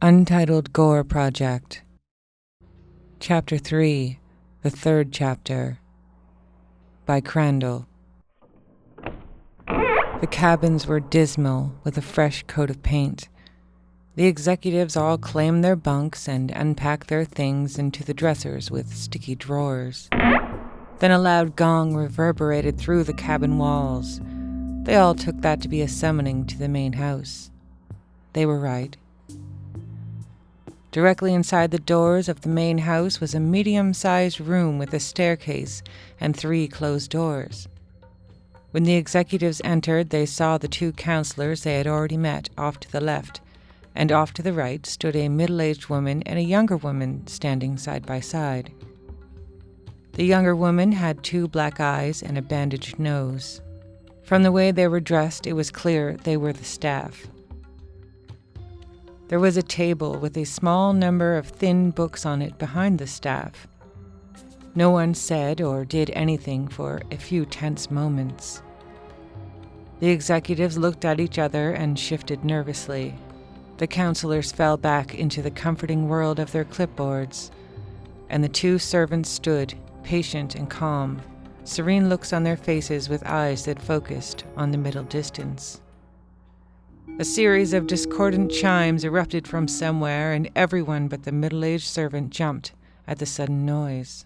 Untitled Gore Project. Chapter 3, the third chapter, by Crandall. The cabins were dismal with a fresh coat of paint. The executives all claimed their bunks and unpacked their things into the dressers with sticky drawers. Then a loud gong reverberated through the cabin walls. They all took that to be a summoning to the main house. They were right. Directly inside the doors of the main house was a medium-sized room with a staircase and 3 closed doors. When the executives entered, they saw the 2 counselors they had already met off to the left, and off to the right stood a middle-aged woman and a younger woman standing side by side. The younger woman had 2 black eyes and a bandaged nose. From the way they were dressed, it was clear they were the staff. There was a table with a small number of thin books on it behind the staff. No one said or did anything for a few tense moments. The executives looked at each other and shifted nervously. The counselors fell back into the comforting world of their clipboards, and the 2 servants stood, patient and calm, serene looks on their faces with eyes that focused on the middle distance. A series of discordant chimes erupted from somewhere, and everyone but the middle-aged servant jumped at the sudden noise.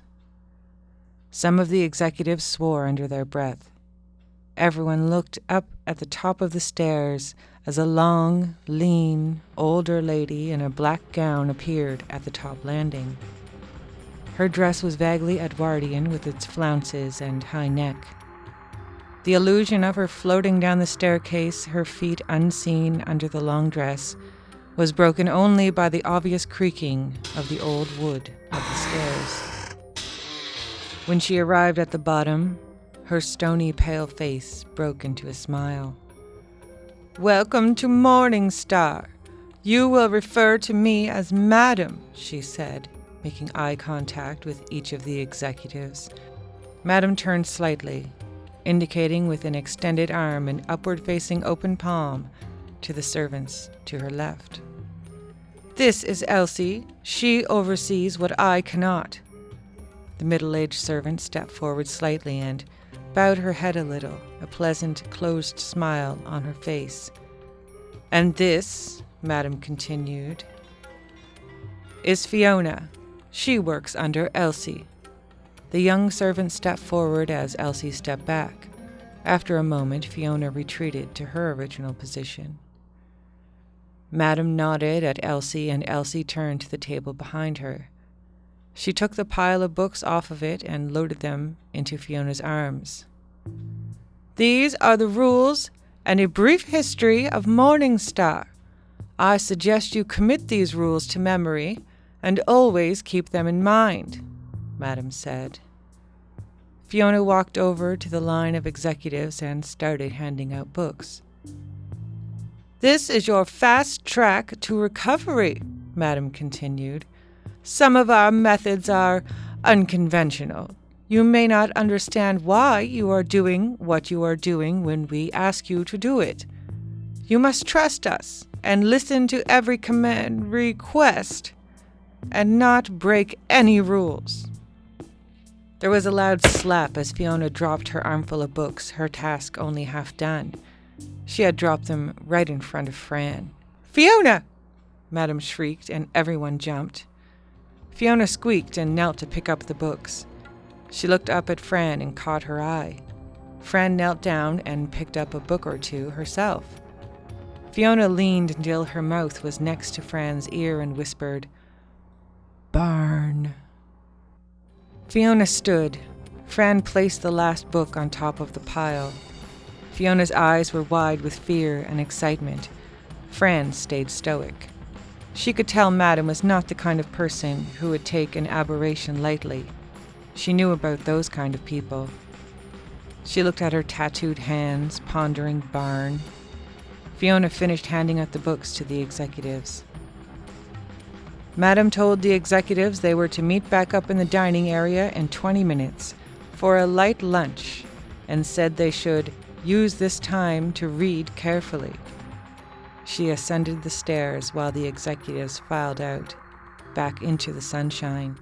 Some of the executives swore under their breath. Everyone looked up at the top of the stairs as a long, lean, older lady in a black gown appeared at the top landing. Her dress was vaguely Edwardian with its flounces and high neck. The illusion of her floating down the staircase, her feet unseen under the long dress, was broken only by the obvious creaking of the old wood of the stairs. When she arrived at the bottom, her stony pale face broke into a smile. "Welcome to Morningstar. You will refer to me as Madam," she said, making eye contact with each of the executives. Madam turned slightly, indicating with an extended arm and upward-facing open palm to the servants to her left. "This is Elsie. She oversees what I cannot." The middle-aged servant stepped forward slightly and bowed her head a little, a pleasant, closed smile on her face. "And this," Madam continued, "is Fiona. She works under Elsie." The young servant stepped forward as Elsie stepped back. After a moment, Fiona retreated to her original position. Madam nodded at Elsie, and Elsie turned to the table behind her. She took the pile of books off of it and loaded them into Fiona's arms. "These are the rules and a brief history of Morningstar. I suggest you commit these rules to memory and always keep them in mind," Madam said. Fiona walked over to the line of executives and started handing out books. "This is your fast track to recovery," Madam continued. "Some of our methods are unconventional. You may not understand why you are doing what you are doing when we ask you to do it. You must trust us and listen to every command request and not break any rules." There was a loud slap as Fiona dropped her armful of books, her task only half done. She had dropped them right in front of Fran. "Fiona!" Madam shrieked, and everyone jumped. Fiona squeaked and knelt to pick up the books. She looked up at Fran and caught her eye. Fran knelt down and picked up a book or 2 herself. Fiona leaned until her mouth was next to Fran's ear and whispered, "Barn." Fiona stood. Fran placed the last book on top of the pile. Fiona's eyes were wide with fear and excitement. Fran stayed stoic. She could tell Madam was not the kind of person who would take an aberration lightly. She knew about those kind of people. She looked at her tattooed hands, pondering barn. Fiona finished handing out the books to the executives. Madam told the executives they were to meet back up in the dining area in 20 minutes for a light lunch, and said they should use this time to read carefully. She ascended the stairs while the executives filed out, back into the sunshine.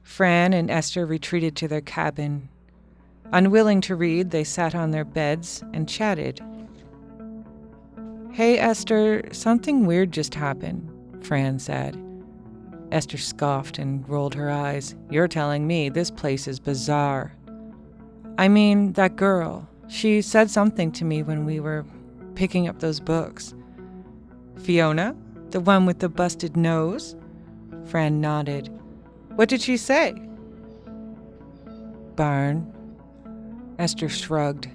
Fran and Esther retreated to their cabin. Unwilling to read, they sat on their beds and chatted. "Hey, Esther, something weird just happened," Fran said. Esther scoffed and rolled her eyes. "You're telling me this place is bizarre." "I mean, that girl. She said something to me when we were picking up those books." "Fiona? The one with the busted nose?" Fran nodded. "What did she say?" "Barn." Esther shrugged.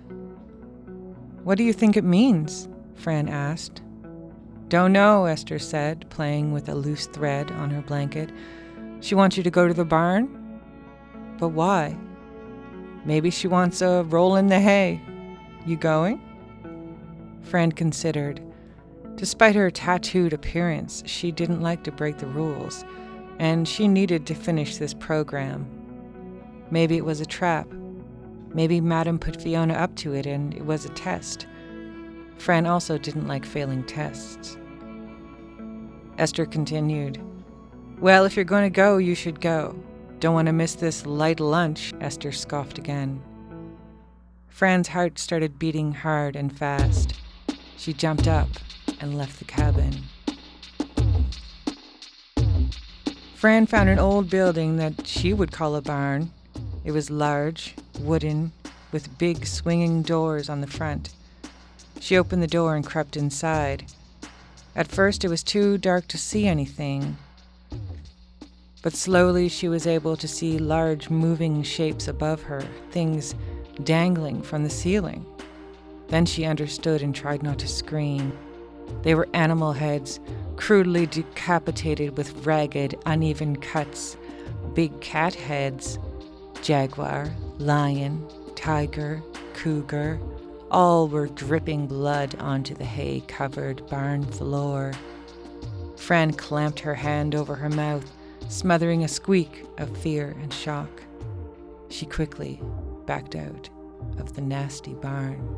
"What do you think it means?" Fran asked. "Don't know," Esther said, playing with a loose thread on her blanket. "She wants you to go to the barn?" "But why?" "Maybe she wants a roll in the hay. You going?" Fran considered. Despite her tattooed appearance, she didn't like to break the rules, and she needed to finish this program. Maybe it was a trap. Maybe Madam put Fiona up to it and it was a test. Fran also didn't like failing tests. Esther continued. "Well, if you're going to go, you should go. Don't want to miss this light lunch," Esther scoffed again. Fran's heart started beating hard and fast. She jumped up and left the cabin. Fran found an old building that she would call a barn. It was large, wooden, with big swinging doors on the front. She opened the door and crept inside. At first it was too dark to see anything, but slowly she was able to see large moving shapes above her, things dangling from the ceiling. Then she understood and tried not to scream. They were animal heads, crudely decapitated with ragged, uneven cuts. Big cat heads, jaguar, lion, tiger, cougar, all were dripping blood onto the hay-covered barn floor. Fran clamped her hand over her mouth, smothering a squeak of fear and shock. She quickly backed out of the nasty barn.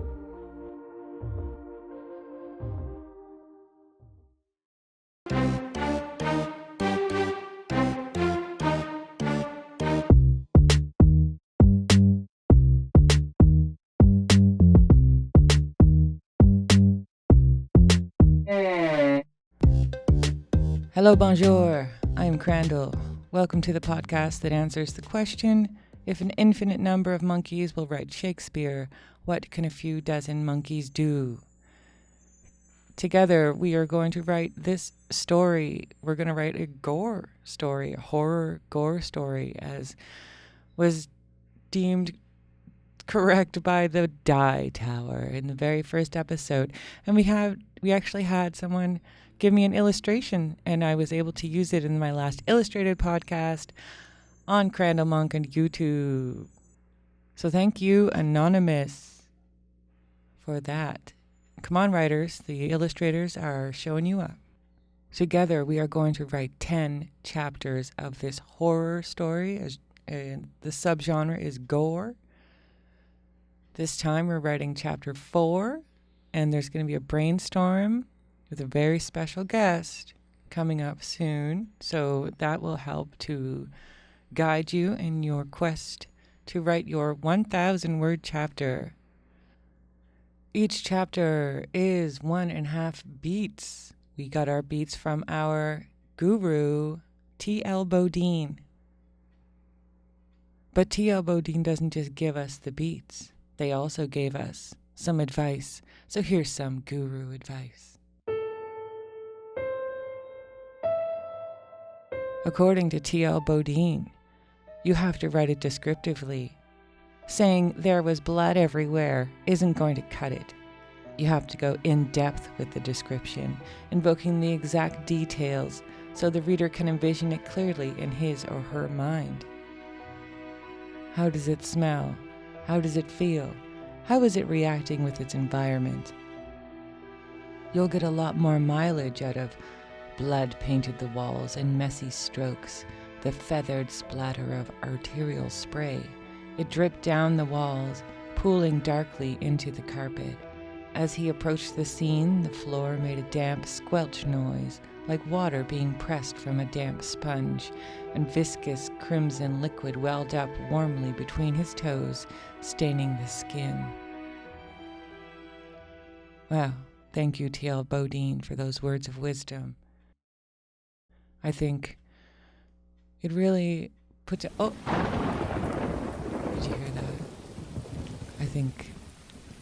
Hello, bonjour. I am Crandall. Welcome to the podcast that answers the question, if an infinite number of monkeys will write Shakespeare, what can a few dozen monkeys do? Together, we are going to write this story. We're going to write a gore story, a horror gore story, as was deemed correct by the Die Tower in the very first episode. And we actually had someone give me an illustration, and I was able to use it in my last illustrated podcast on Crandall Monk and YouTube. So thank you, Anonymous, for that. Come on, writers. The illustrators are showing you up. Together, we are going to write 10 chapters of this horror story. The subgenre is gore. This time, we're writing chapter 4, and there's going to be a brainstorm with a very special guest coming up soon. So that will help to guide you in your quest to write your 1,000-word chapter. Each chapter is 1.5 beats. We got our beats from our guru, T.L. Bodine. But T.L. Bodine doesn't just give us the beats. They also gave us some advice. So here's some guru advice. According to T.L. Bodine, you have to write it descriptively. Saying there was blood everywhere isn't going to cut it. You have to go in depth with the description, invoking the exact details so the reader can envision it clearly in his or her mind. How does it smell? How does it feel? How is it reacting with its environment? You'll get a lot more mileage out of blood painted the walls in messy strokes, the feathered splatter of arterial spray. It dripped down the walls, pooling darkly into the carpet. As he approached the scene, the floor made a damp squelch noise, like water being pressed from a damp sponge, and viscous crimson liquid welled up warmly between his toes, staining the skin. Well, thank you, T.L. Bodine, for those words of wisdom. I think it really puts it... Oh! Did you hear that? I think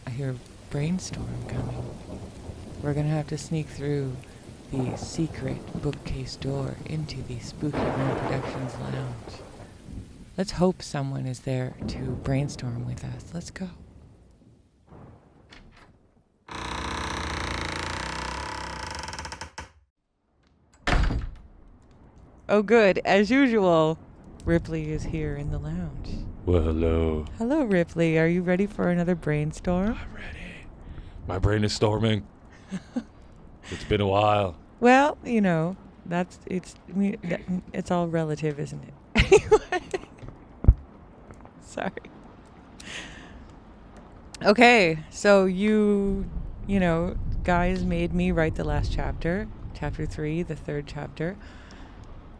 I hear Brainstorm coming. We're gonna have to sneak through the secret bookcase door into the Spooky Room Productions lounge. Let's hope someone is there to brainstorm with us. Let's go. Oh, good. As usual, Ripley is here in the lounge. Well, hello. Hello, Ripley. Are you ready for another brainstorm? I'm ready. My brain is storming. It's been a while. Well, you know, it's all relative, isn't it? Anyway. Sorry. Okay, so you guys made me write the last chapter, chapter 3, the third chapter.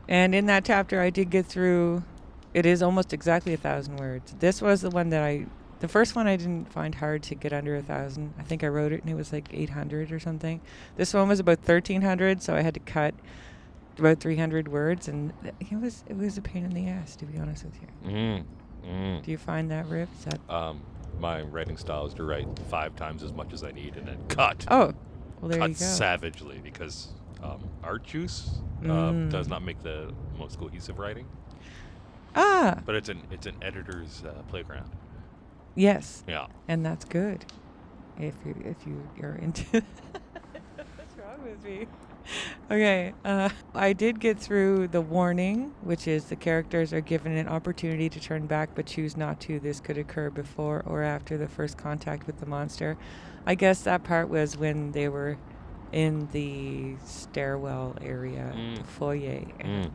And in that chapter, I did get through, it is almost exactly 1,000 words. This was the one the first one I didn't find hard to get under 1,000. I think I wrote it and it was like 800 or something. This one was about 1,300, so I had to cut about 300 words, and it was a pain in the ass, to be honest with you. Do you find that, Rip? My writing style is to write 5 times as much as I need and then cut. Oh, well, there you go. Cut savagely because art juice does not make the most cohesive writing. But it's an editor's playground. Yes. Yeah. And that's good. If you're into what's wrong with me? Okay. I did get through the warning, which is the characters are given an opportunity to turn back but choose not to. This could occur before or after the first contact with the monster. I guess that part was when they were in the stairwell area, the foyer, and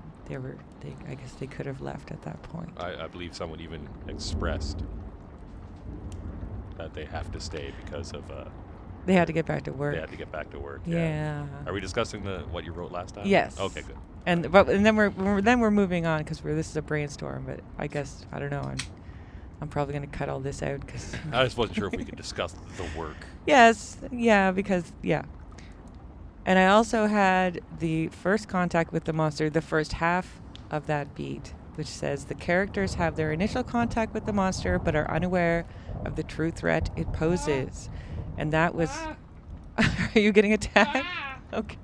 I guess they could have left at that point. I believe someone even expressed that they have to stay because of they had to get back to work. They had to get back to work. Yeah. Are we discussing what you wrote last time? Yes. Okay, good. And then we're moving on because this is a brainstorm. But I guess I don't know. I'm probably going to cut all this out because I just wasn't sure if we could discuss the work. Yes. Yeah. Because yeah. And I also had the first contact with the monster, the first half of that beat, which says the characters have their initial contact with the monster but are unaware of the true threat it poses. And that was... Are you getting attacked? Okay.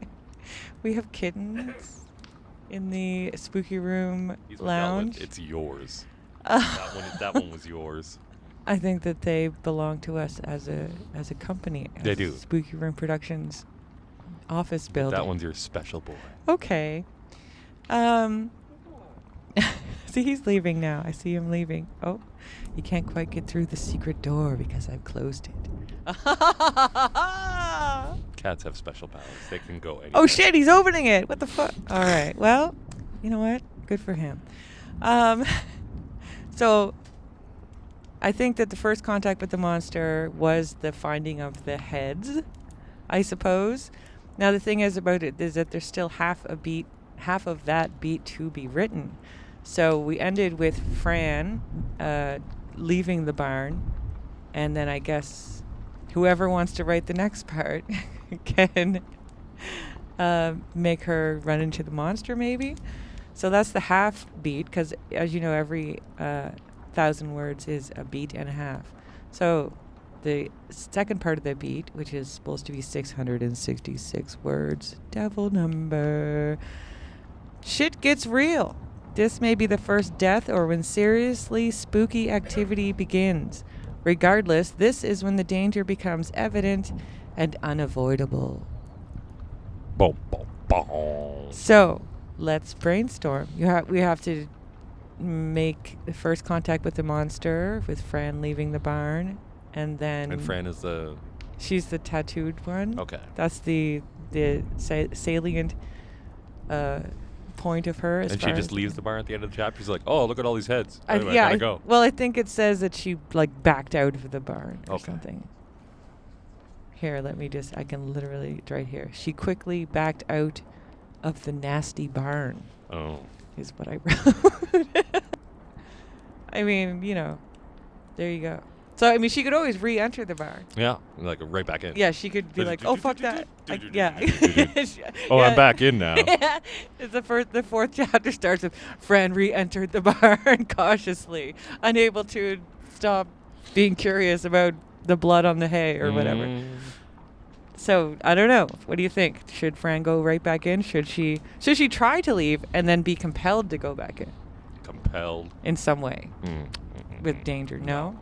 We have kittens in the Spooky Room lounge. It's yours. That one was yours. I think that they belong to us as a company. They do. Spooky Room Productions office building. That one's your special boy. Okay. See, he's leaving now. I see him leaving. Oh, you can't quite get through the secret door because I've closed it. Cats have special powers. They can go anywhere. Oh, shit, he's opening it. What the fuck? All right. Well, you know what? Good for him. So I think that the first contact with the monster was the finding of the heads, I suppose. Now, the thing is about it is that there's still half of that beat to be written. So we ended with Fran leaving the barn, and then I guess whoever wants to write the next part can make her run into the monster, maybe. So that's the half beat, because as you know, every 1,000 words is a beat and a half. So the second part of the beat, which is supposed to be 666 words, devil number, shit gets real. This may be the first death or when seriously spooky activity begins. Regardless, this is when the danger becomes evident and unavoidable. Boom, boom, boom. So, let's brainstorm. We have to make the first contact with the monster, with Fran leaving the barn, and then... And Fran is She's the tattooed one. Okay. That's the salient... point of her. And she just leaves the barn at the end of the chapter. She's like, "Oh, look at all these heads. I gotta go." Well, I think it says that she backed out of the barn or something. Here, I can literally, it's right here. She quickly backed out of the nasty barn. Oh. Is what I wrote. I mean, there you go. So, I mean, she could always re-enter the barn. Yeah, like right back in. Yeah, she could be like, oh, fuck that. Yeah. Oh, I'm back in now. It's the fourth chapter starts with Fran re-entered the barn cautiously, unable to stop being curious about the blood on the hay or whatever. So, I don't know. What do you think? Should Fran go right back in? Should she try to leave and then be compelled to go back in? Compelled? In some way. With danger. No?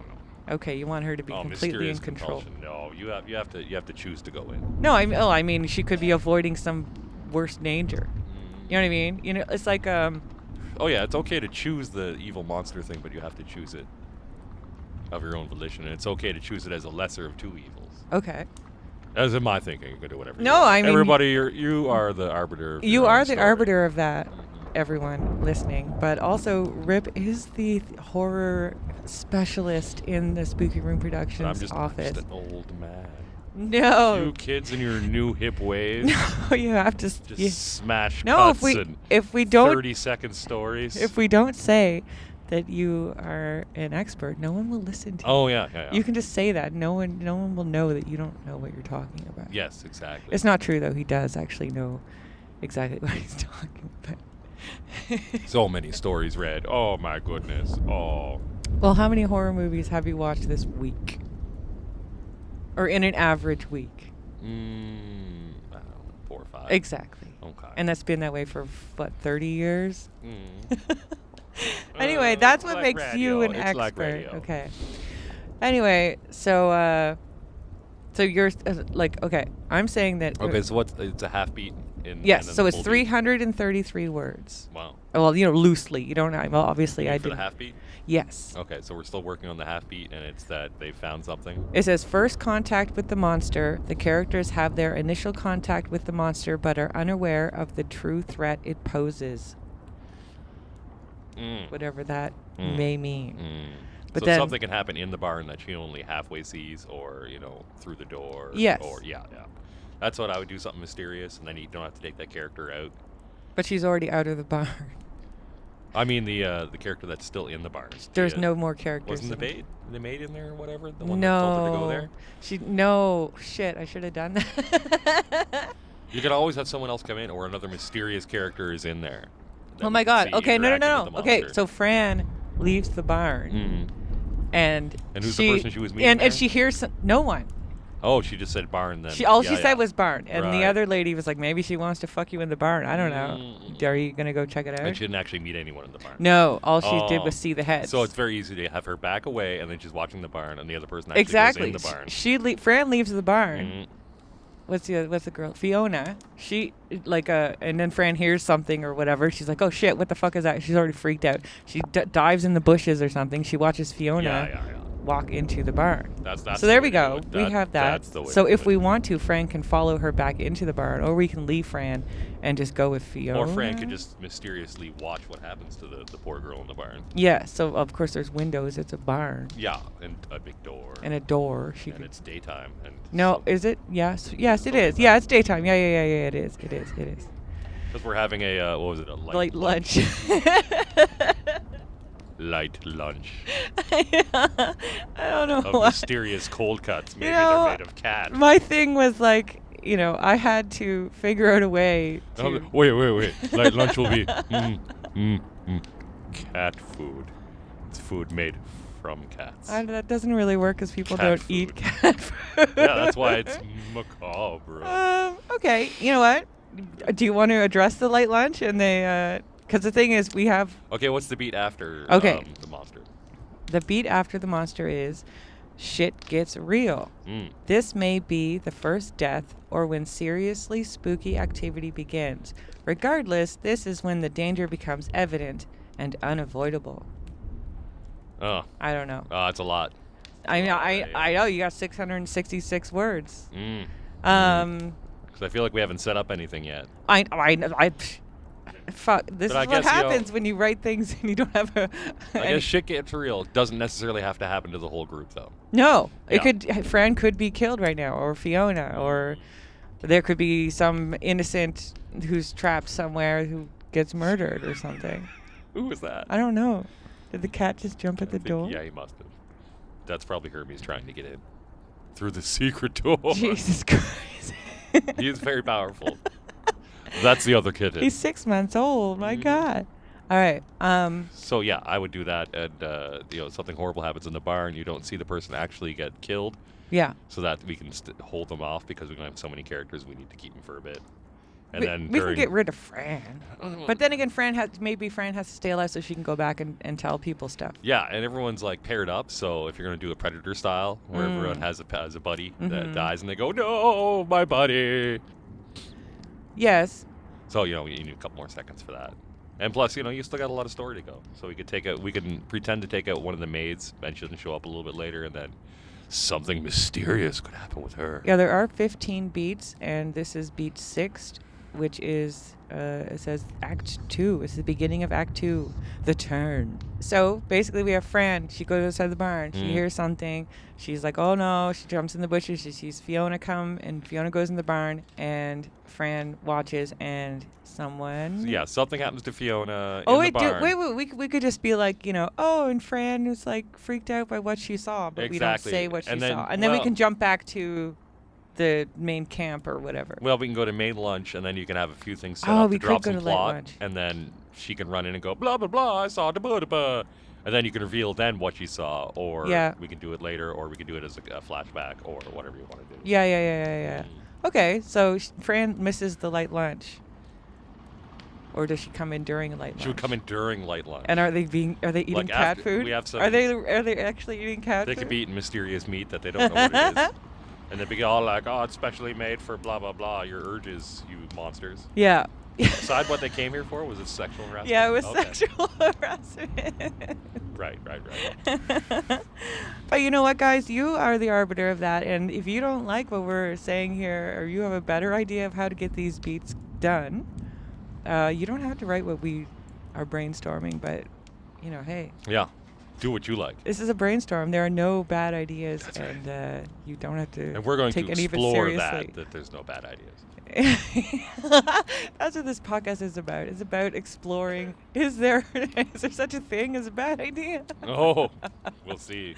Okay, you want her to be completely in control. Compulsion. No, you have to choose to go in. No, I mean she could be avoiding some worse danger. You know what I mean? It's like Oh yeah, it's okay to choose the evil monster thing, but you have to choose it of your own volition, and it's okay to choose it as a lesser of two evils. Okay. As in my thinking, you can do whatever. No, I mean everybody, you are the arbiter. You are the arbiter of that. Everyone listening, but also Rip is the horror specialist in the Spooky Room Productions office. I'm just an old man. No, you kids in your new hip ways. No, you have to smash. No, cuts if we don't 30-second stories. If we don't say that you are an expert, no one will listen to you. Oh yeah. You can just say that. No one will know that you don't know what you're talking about. Yes, exactly. It's not true though. He does actually know exactly what he's talking about. So many stories read. Oh my goodness. Oh. Well, how many horror movies have you watched this week? Or in an average week? I don't know, 4 or 5. Exactly. Okay. And that's been that way for, 30 years? Anyway, that's what makes you an expert. Like radio. Okay. Anyway, so you're okay, I'm saying that... Okay, so it's a half beat? Yes, so it's 333 words. Wow. Well, loosely. You don't know. Well, obviously I did. For the half beat? Yes. Okay, so we're still working on the half beat, and it's that they found something? It says, first contact with the monster. The characters have their initial contact with the monster, but are unaware of the true threat it poses. Whatever that may mean. But so then something can happen in the barn that she only halfway sees, or, through the door. Yes. Or, yeah. That's what I would do, something mysterious, and then you don't have to take that character out. But she's already out of the barn. I mean the character that's still in the barn. There's no more characters. Wasn't the maid in there or whatever? The one that told her to go there? No. Shit, I should have done that. You could always have someone else come in, or another mysterious character is in there. Oh my god. Okay, no. Okay, so Fran leaves the barn. And who's the person she was meeting and she hears no one. Oh, she just said barn then. She said was barn. And the other lady was like, maybe she wants to fuck you in the barn. I don't know. Are you going to go check it out? And she didn't actually meet anyone in the barn. No, all she did was see the heads. So it's very easy to have her back away, and then she's watching the barn, and the other person actually goes in the barn. Fran leaves the barn. What's the girl? Fiona. She, and then Fran hears something or whatever. She's like, oh shit, what the fuck is that? She's already freaked out. She dives in the bushes or something. She watches Fiona walk into the barn. That's so there we go. We have that. So if we want to, Fran can follow her back into the barn, or we can leave Fran and just go with Fiona. Or Fran could just mysteriously watch what happens to the poor girl in the barn. Yeah, so of course there's windows. It's a barn. Yeah, and a big door. And a door. It's daytime. No, is it? Yes, it is. Yeah, it's daytime. Yeah, it is. Because we're having a, what was it, a light lunch. Light lunch. I don't know. Of mysterious cold cuts. Maybe they're made of cat. My thing was I had to figure out a way to... Wait. Light lunch will be cat food. It's food made from cats. That doesn't really work because people don't eat cat food. Yeah, that's why it's macabre. Okay, you know what? Do you want to address the light lunch and they... Because the thing is, we have... Okay, what's the beat after the monster? The beat after the monster is, shit gets real. This may be the first death or when seriously spooky activity begins. Regardless, this is when the danger becomes evident and unavoidable. Oh. I don't know. Oh, that's a lot. I know, you got 666 words. Because I feel like we haven't set up anything yet. Fuck. This But is what happens when you write things and you don't have a. I guess shit gets real. Doesn't necessarily have to happen to the whole group, though. No, it could. Fran could be killed right now, or Fiona, or there could be some innocent who's trapped somewhere who gets murdered or something. Who was that? I don't know. Did the cat just jump at the door? Yeah, he must have. That's probably Hermes trying to get in through the secret door. Jesus Christ. He is very powerful. That's the other kitten. He's 6 months old. My God. All right. So yeah, I would do that, and something horrible happens in the barn. You don't see the person actually get killed. Yeah. So that we can hold them off because we don't have so many characters. We need to keep them for a bit. And then we can get rid of Fran. But then again, Fran has to stay alive so she can go back and tell people stuff. Yeah, and everyone's like paired up. So if you're going to do a Predator style, where everyone has a buddy that dies, and they go, "No, my buddy." Yes. So you need a couple more seconds for that. And plus, you still got a lot of story to go. So we can pretend to take out one of the maids, and she doesn't show up a little bit later, and then something mysterious could happen with her. Yeah, there are 15 beats, and this is beat 6, which is, it says Act 2. It's the beginning of Act 2, the turn. So basically we have Fran. She goes outside the barn. She hears something. She's like, oh no. She jumps in the bushes. She sees Fiona come, and Fiona goes in the barn, and Fran watches, and someone... Yeah, something happens to Fiona in the barn. Wait. We could just be like, and Fran was like freaked out by what she saw, but we don't say what she saw. And then we can jump back to the main camp or whatever. Well, we can go to main lunch, and then you can have a few things set up to drop some plot, and then she can run in and go, blah, blah, blah, I saw da blah, blah. And then you can reveal then what she saw, or we can do it later, or we can do it as a flashback, or whatever you want to do. Yeah. Okay, so Fran misses the light lunch. Or does she come in during a light lunch? She would come in during light lunch. And are they eating cat food? We have some, are they actually eating cat food? They could be eating mysterious meat that they don't know what it is. And they'd be all like, oh, it's specially made for blah, blah, blah, your urges, you monsters. Yeah. Decide what they came here for? Was it sexual harassment? Yeah, it was sexual harassment. Right. But you know what, guys? You are the arbiter of that. And if you don't like what we're saying here, or you have a better idea of how to get these beats done, you don't have to write what we are brainstorming, but, hey. Yeah. Do what you like. This is a brainstorm. There are no bad ideas, That's and right. You don't have to. And we're going take to explore that there's no bad ideas. That's what this podcast is about. It's about exploring. Is there such a thing as a bad idea? Oh, we'll see.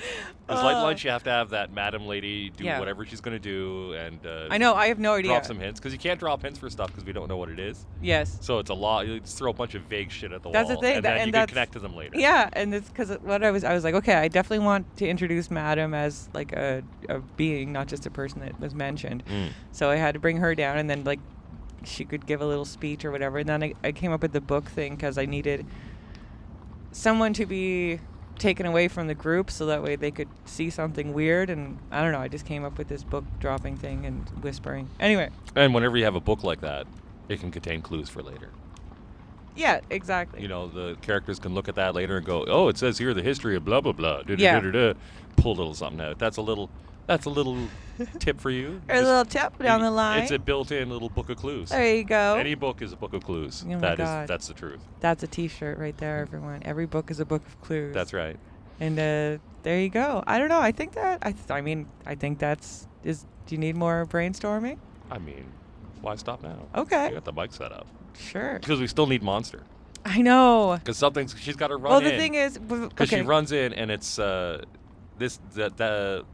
Because light lunch, you have to have that madam lady do whatever she's going to do, and I know. I have no idea. Drop some hints, because you can't drop hints for stuff because we don't know what it is. Yes. So it's a lot. You just throw a bunch of vague shit at the That's wall, the thing, and then you can connect to them later. Yeah, and it's because what I was like, okay, I definitely want to introduce Madam as like a being, not just a person that was mentioned. So I had to bring her down, and then like she could give a little speech or whatever. And then I came up with the book thing because I needed someone to be taken away from the group so that way they could see something weird. And I don't know, I just came up with this book dropping thing and whispering. Anyway. And whenever you have a book like that, it can contain clues for later. Yeah, exactly. The characters can look at that later and go, oh, it says here the history of blah, blah, blah. Pull a little something out. That's a little tip for you. A little tip down the line. It's a built-in little book of clues. There you go. Any book is a book of clues. Oh That's the truth. That's a T-shirt right there, everyone. Every book is a book of clues. That's right. And there you go. I don't know. I think that. I think that's. Do you need more brainstorming? I mean, why stop now? Okay. You got the mic set up. Sure. Because we still need Monster. I know. Because she's got to run in. Well, the thing is, because she runs in and it's the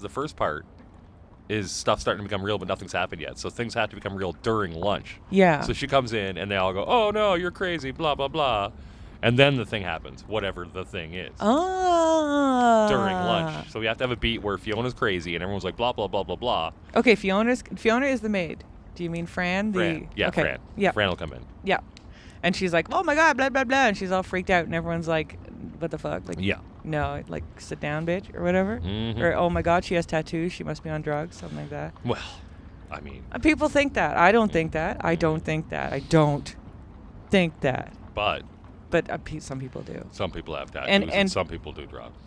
first part is stuff starting to become real, but nothing's happened yet. So things have to become real during lunch. Yeah. So she comes in and they all go, "Oh no, you're crazy," blah blah blah, and then the thing happens, whatever the thing is. Oh. During lunch. So we have to have a beat where Fiona's crazy and everyone's like blah blah blah blah blah. Okay, Fiona is the maid. Do you mean Fran? Yeah, okay. Fran. Yeah. Fran will come in. Yeah. And she's like, oh my God, blah, blah, blah. And she's all freaked out. And everyone's like, what the fuck? Like, yeah. No, like, sit down, bitch, or whatever. Mm-hmm. Or, oh my God, she has tattoos. She must be on drugs, something like that. Well, I mean. People think that. I don't think that. I don't think that. I don't think that. But some people do. Some people have tattoos and some people do drugs.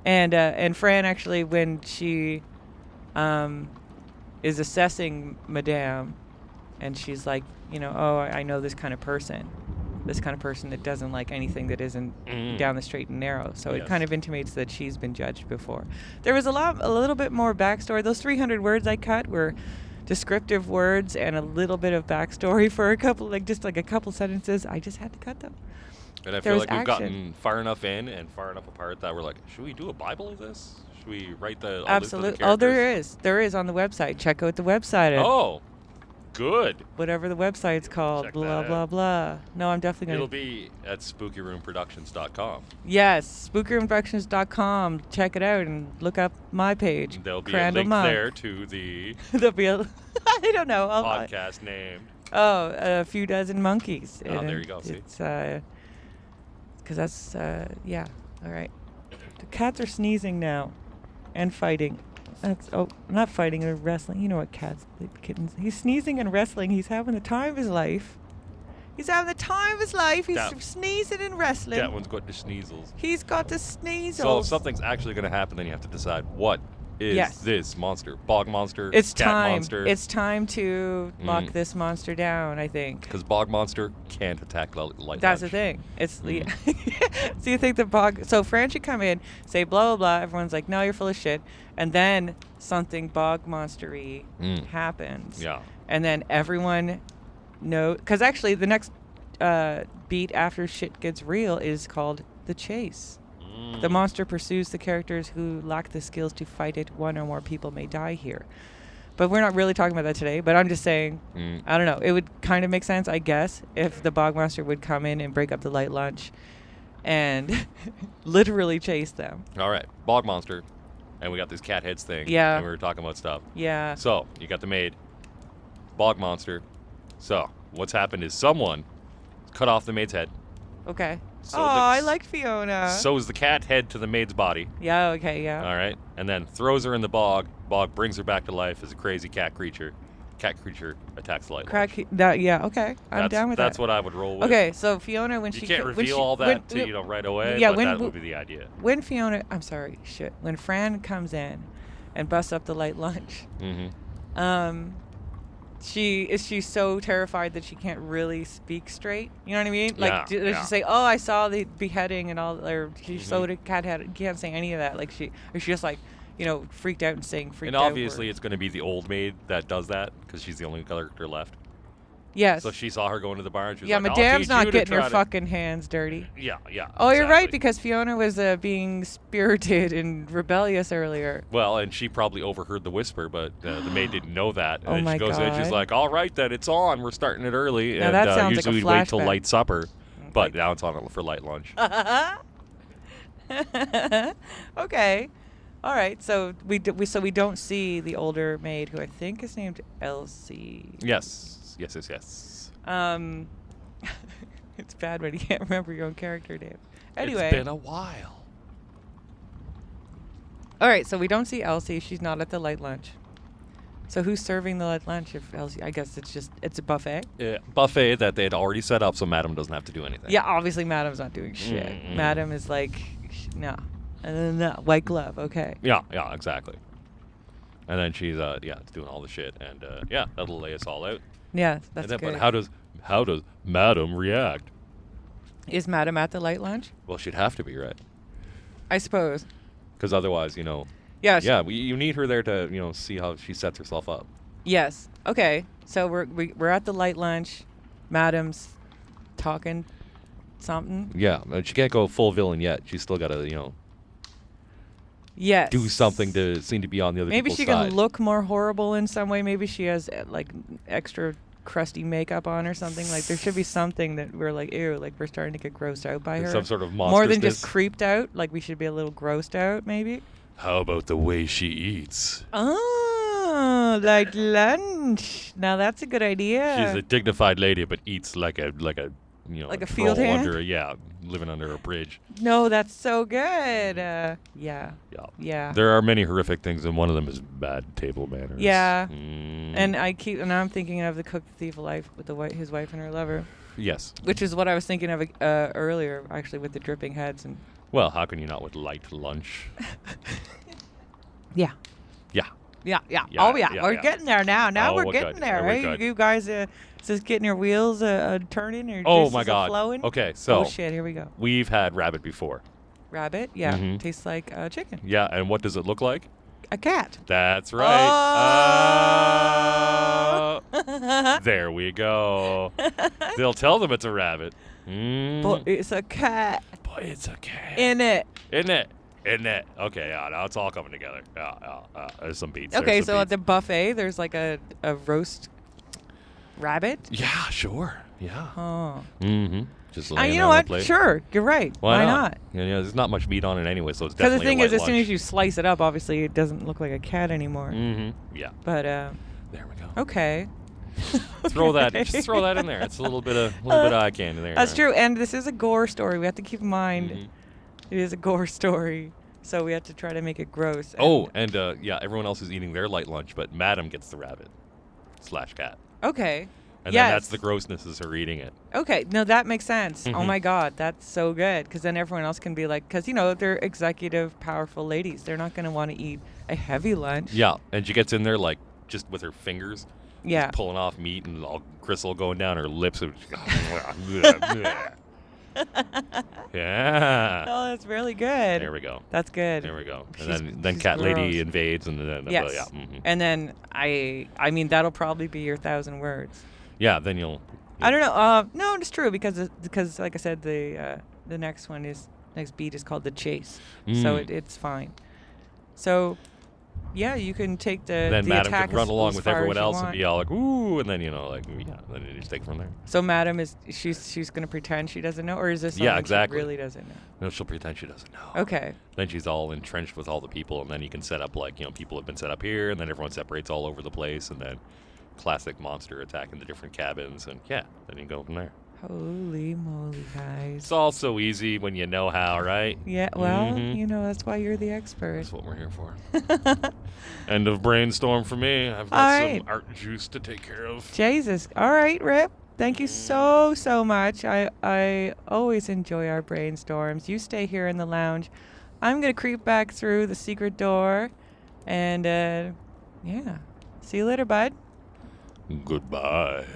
And Fran actually, when she is assessing Madame And she's like, oh, I know this kind of person. This kind of person that doesn't like anything that isn't down the straight and narrow. So it kind of intimates that she's been judged before. There was a little bit more backstory. Those 300 words I cut were descriptive words and a little bit of backstory for a couple sentences. I just had to cut them. And I feel like we've gotten far enough in and far enough apart that we're like, should we do a Bible of this? Should we write the Absolutely. Oh, there is on the website. Check out the website. Oh, good. Whatever the website's called. Check blah, blah, blah. No, I'm definitely going to. It'll be at spookyroomproductions.com. Yes, spookyroomproductions.com. Check it out and look up my page. There'll be a link there to the There'll be I don't know. Podcast named. Oh, A Few Dozen Monkeys. Oh, there you go. See? It's, because that's, yeah. All right. The cats are sneezing now and fighting. Not fighting, they're wrestling. You know what kittens. He's sneezing and wrestling. He's having the time of his life. He's sneezing and wrestling. That one's got the sneezels. He's got the sneezels. So if something's actually going to happen, then you have to decide what is this monster. Bog monster, it's cat time. monster. It's time to lock this monster down, I think. Because bog monster can't attack light. That's the thing. It's so you think the bog... So Fran should come in, say blah, blah, blah. Everyone's like, no, you're full of shit. And then something bog monster-y happens. Yeah. And then everyone knows... Because actually the next beat after shit gets real is called The Chase. The monster pursues the characters who lack the skills to fight it. One or more people may die here. But we're not really talking about that today. But I'm just saying, I don't know. It would kind of make sense, I guess, if the bog monster would come in and break up the light lunch and literally chase them. All right. Bog monster. And we got this cat heads thing. Yeah. And we were talking about stuff. Yeah. So, you got the maid. Bog monster. So, what's happened is someone cut off the maid's head. Okay. So I liked Fiona. So is the cat head to the maid's body. Yeah, okay, yeah. All right. And then throws her in the bog. Bog brings her back to life as a crazy cat creature. Cat creature attacks the light. Yeah, okay. I'm down with that. That's what I would roll with. Okay, so Fiona, when she... You can't reveal all that right away, but that would be the idea. When Fiona... I'm sorry, shit. When Fran comes in and busts up the light lunch, she's so terrified that she can't really speak straight. You know what I mean? Like, does she say, "Oh, I saw the beheading and all," or she's so cat head? Can't say any of that. Like she's just like, freaked out and saying freaked out. And obviously, it's going to be the old maid that does that because she's the only character left. Yes. So she saw her go into the barn. She was like, Madame's not getting her fucking hands dirty. Yeah. Oh, exactly. You're right, because Fiona was being spirited and rebellious earlier. Well, and she probably overheard the whisper, but the maid didn't know that. Oh and my she goes in, she's like, all right, then, it's on. We're starting it early. Now and that sounds usually like a we wait till flashback. light supper, but now it's on for light lunch. Okay. All right, so we don't see the older maid, who I think is named Elsie. Yes. It's bad when you can't remember your own character name. Anyway. It's been a while. All right, so we don't see Elsie. She's not at the light lunch. So who's serving the light lunch if Elsie... I guess it's a buffet? Yeah, buffet that they had already set up so Madam doesn't have to do anything. Yeah, obviously Madam's not doing shit. Madam is like, no. White glove, okay. Yeah, exactly. And then she's doing all the shit, and that'll lay us all out. Yeah, that's good. But how does Madam react? Is Madam at the light lunch? Well, she'd have to be, right? I suppose. Because otherwise, Yeah. You need her there to see how she sets herself up. Yes. Okay. So we're at the light lunch. Madam's talking something. Yeah, she can't go full villain yet. She's still got to Yes. do something to seem to be on the other people's side. Maybe she can look more horrible in some way. Maybe she has like extra crusty makeup on or something. Like there should be something that we're like, ew, like we're starting to get grossed out by her. Some sort of monster. More than just creeped out. Like we should be a little grossed out, maybe. How about the way she eats? Oh, like lunch. Now that's a good idea. She's a dignified lady, but eats like a like a field hand? Living under a bridge. No, that's so good. Yeah. There are many horrific things, and one of them is bad table manners. Yeah. And I'm thinking of The Cook, the Thief of Life with his wife and her lover. Yes. Which is what I was thinking of earlier, actually, with the dripping heads and. Well, how can you not with light lunch? Yeah. Yeah. Oh, yeah. We're getting there now. Now we're getting there. Hey, you guys, is this getting your wheels turning? Or oh, my God. Flowing? Okay, so. Oh, shit. Here we go. We've had rabbit before. Rabbit? Yeah. Mm-hmm. Tastes like chicken. Yeah, and what does it look like? A cat. That's right. Oh. There we go. They'll tell them it's a rabbit. But it's a cat. In it. Okay, yeah, now it's all coming together. There's some beats. Okay, so at the buffet, there's like a roast rabbit? Yeah, sure. Yeah. Oh. Mm-hmm. Just you know what? Sure, you're right. Why not? Yeah, there's not much meat on it anyway, so it's definitely because the thing is, as soon as you slice it up, obviously it doesn't look like a cat anymore. Mm-hmm. Yeah. But there we go. Okay. Just throw that in there. It's a little bit of eye candy there. That's true, and this is a gore story. We have to keep in mind it is a gore story, so we have to try to make it gross. And everyone else is eating their light lunch, but Madam gets the rabbit/cat. Okay. And then that's the grossness is her eating it. Okay, no, that makes sense. Mm-hmm. Oh my God, that's so good. Because then everyone else can be like, because they're executive, powerful ladies. They're not going to want to eat a heavy lunch. Yeah, and she gets in there like just with her fingers. Yeah. Just pulling off meat and all gristle going down her lips. Yeah. Oh, that's really good. There we go. That's good. There we go. And then Cat gross. Lady invades and then yes. Yeah. Mm-hmm. And then I mean that'll probably be your 1,000 words. Yeah, then you'll I don't know. No, it's true because like I said, the next beat is called The Chase, so it's fine. So, yeah, you can take then Madam attack could run along with everyone else and be all like, ooh, and then then you just take it from there. So Madam she's gonna pretend she doesn't know, or is this something she really doesn't know? No, she'll pretend she doesn't know. Okay. Then she's all entrenched with all the people, and then you can set up people have been set up here, and then everyone separates all over the place, and then classic monster attacking the different cabins, and then you go from there. Holy moly, guys. It's all so easy when you know how, right? Yeah, well, that's why you're the expert. That's what we're here for. End of Brainstorm for me. I've got some art juice to take care of. Jesus. All right, Rip. Thank you so much. I always enjoy our brainstorms. You stay here in the lounge. I'm going to creep back through the secret door, and, see you later, bud. Goodbye.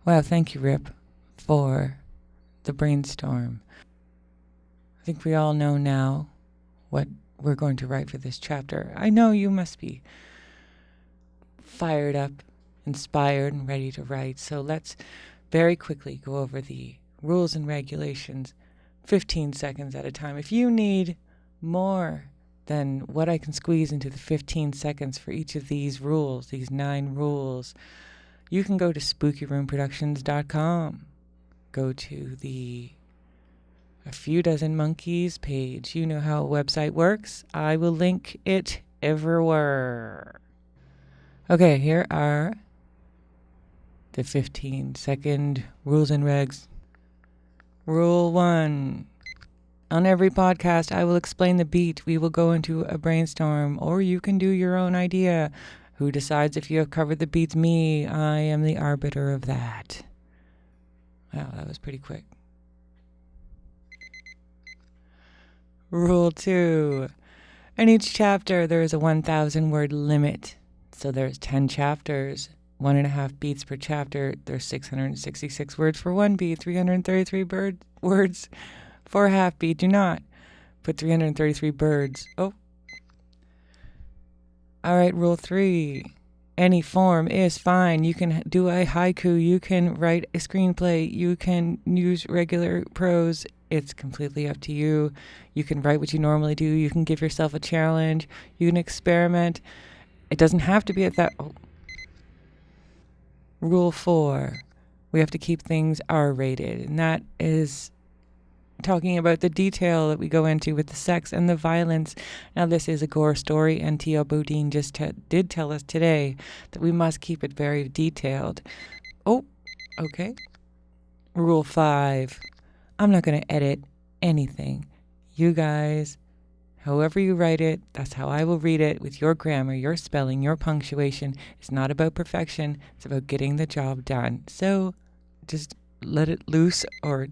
Wow, thank you, Rip, for the brainstorm. I think we all know now what we're going to write for this chapter. I know you must be fired up, inspired, and ready to write. So let's very quickly go over the rules and regulations, 15 seconds at a time. If you need more than what I can squeeze into the 15 seconds for each of these rules, these 9 rules, you can go to spookyroomproductions.com. Go to the A Few Dozen Monkeys page. You know how a website works. I will link it everywhere. Okay, here are the 15-second rules and regs. Rule 1. On every podcast, I will explain the beat. We will go into a brainstorm, or you can do your own idea. Who decides if you have covered the beats? Me. I am the arbiter of that. Wow, that was pretty quick. Rule 2. In each chapter, there is a 1,000-word limit. So there's 10 chapters, 1.5 beats per chapter. There's 666 words for one beat, 333 words for a half beat. Do not put 333 birds. Oh. All right, rule 3. Any form is fine. You can do a haiku. You can write a screenplay. You can use regular prose. It's completely up to you. You can write what you normally do. You can give yourself a challenge. You can experiment. It doesn't have to be at that... Oh. Rule 4. We have to keep things R-rated, and that is talking about the detail that we go into with the sex and the violence. Now, this is a gore story, and T.L. Bodine just did tell us today that we must keep it very detailed. Oh, okay. Rule 5. I'm not going to edit anything. You guys, however you write it, that's how I will read it, with your grammar, your spelling, your punctuation. It's not about perfection. It's about getting the job done. So just let it loose or...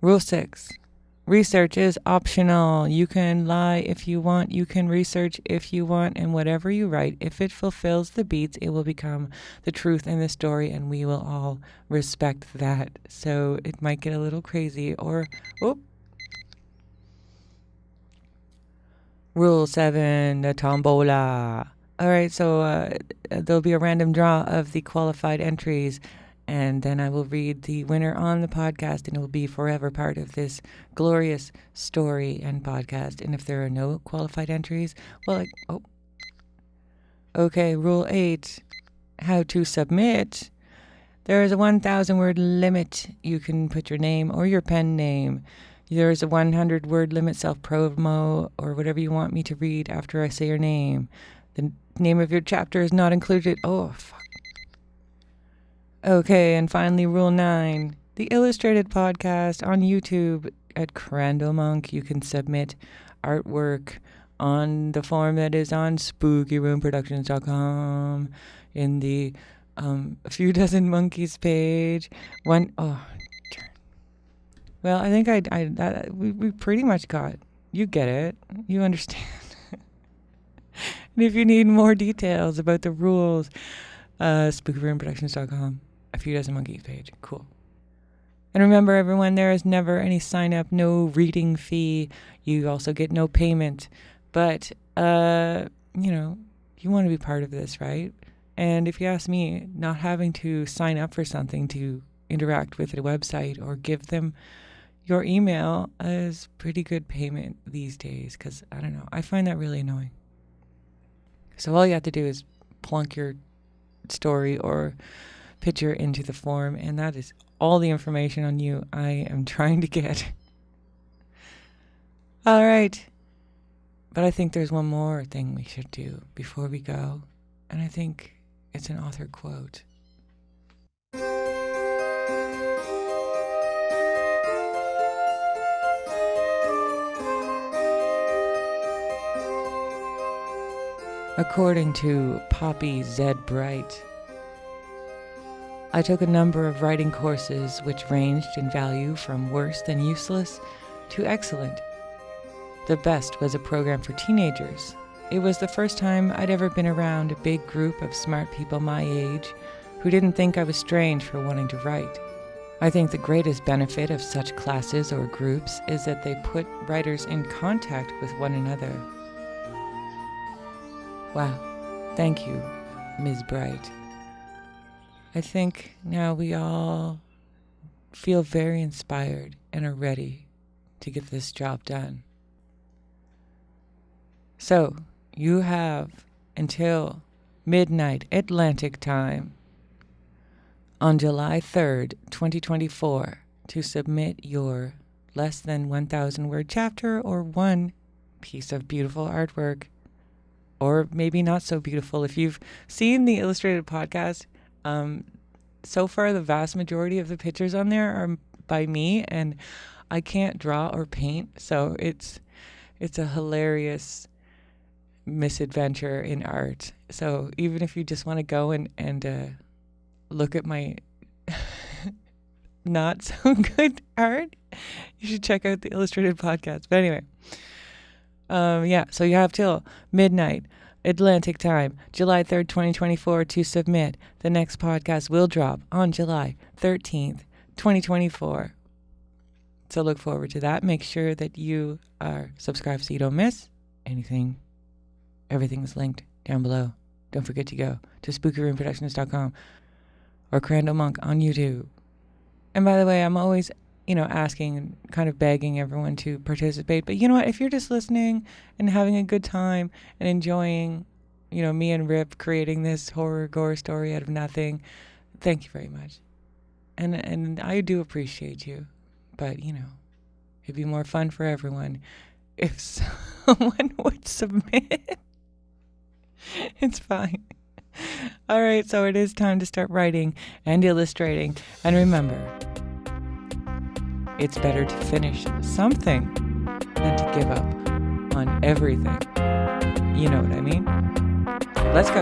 Rule 6. Research is optional. You can lie if you want. You can research if you want. And whatever you write, if it fulfills the beats, it will become the truth in the story. And we will all respect that. So it might get a little crazy or... Rule 7, the tombola. All right, so there'll be a random draw of the qualified entries. And then I will read the winner on the podcast, and it will be forever part of this glorious story and podcast. And if there are no qualified entries, well, okay, Rule 8, how to submit. There is a 1,000-word limit. You can put your name or your pen name. There is a 100-word limit, self-promo, or whatever you want me to read after I say your name. The name of your chapter is not included. Oh, fuck. Okay, and finally, Rule 9, the illustrated podcast on YouTube at Crandall Monk. You can submit artwork on the form that is on spookyroomproductions.com in the A Few Dozen Monkeys page. Well, I think we pretty much got, you get it, you understand. And if you need more details about the rules, spookyroomproductions.com. A Few Dozen Monkeys page. Cool. And remember, everyone, there is never any sign up, no reading fee. You also get no payment. But, you want to be part of this, right? And if you ask me, not having to sign up for something to interact with the website or give them your email is pretty good payment these days. Because, I don't know, I find that really annoying. So all you have to do is plunk your story or picture into the form, and that is all the information on you I am trying to get. All right. But I think there's one more thing we should do before we go, and I think it's an author quote. According to Poppy Z. Bright, I took a number of writing courses which ranged in value from worse than useless to excellent. The best was a program for teenagers. It was the first time I'd ever been around a big group of smart people my age who didn't think I was strange for wanting to write. I think the greatest benefit of such classes or groups is that they put writers in contact with one another. Wow. Thank you, Ms. Bright. I think now we all feel very inspired and are ready to get this job done. So, you have until midnight Atlantic time on July 3rd, 2024 to submit your less than 1,000-word chapter or one piece of beautiful artwork. Or maybe not so beautiful. If you've seen the illustrated podcast, so far the vast majority of the pictures on there are by me, and I can't draw or paint, so it's a hilarious misadventure in art. So even if you just want to go and look at my not so good art, you should check out the illustrated podcast. But anyway, so you have till midnight Atlantic time, July 3rd, 2024 to submit. The next podcast will drop on July 13th, 2024. So look forward to that. Make sure that you are subscribed so you don't miss anything. Everything is linked down below. Don't forget to go to spookyroomproductions.com or Crandall Monk on YouTube. And by the way, I'm always asking and kind of begging everyone to participate. But you know what? If you're just listening and having a good time and enjoying, me and Rip creating this horror gore story out of nothing, thank you very much. And I do appreciate you. But, it'd be more fun for everyone if someone would submit. It's fine. All right, so it is time to start writing and illustrating. And remember, it's better to finish something than to give up on everything. You know what I mean? Let's go.